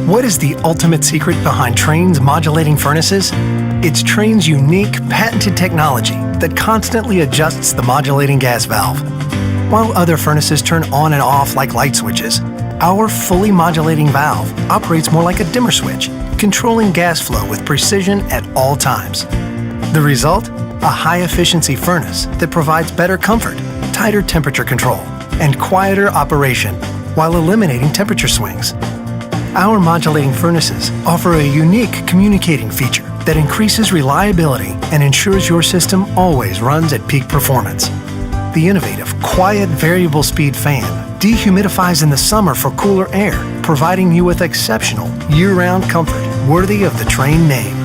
What is the ultimate secret behind Trane's modulating furnaces? It's Trane's unique, patented technology that constantly adjusts the modulating gas valve. While other furnaces turn on and off like light switches, our fully modulating valve operates more like a dimmer switch, controlling gas flow with precision at all times. The result? A high-efficiency furnace that provides better comfort, tighter temperature control, and quieter operation while eliminating temperature swings. Our modulating furnaces offer a unique communicating feature that increases reliability and ensures your system always runs at peak performance. The innovative, quiet variable speed fan dehumidifies in the summer for cooler air, providing you with exceptional year-round comfort worthy of the Trane name.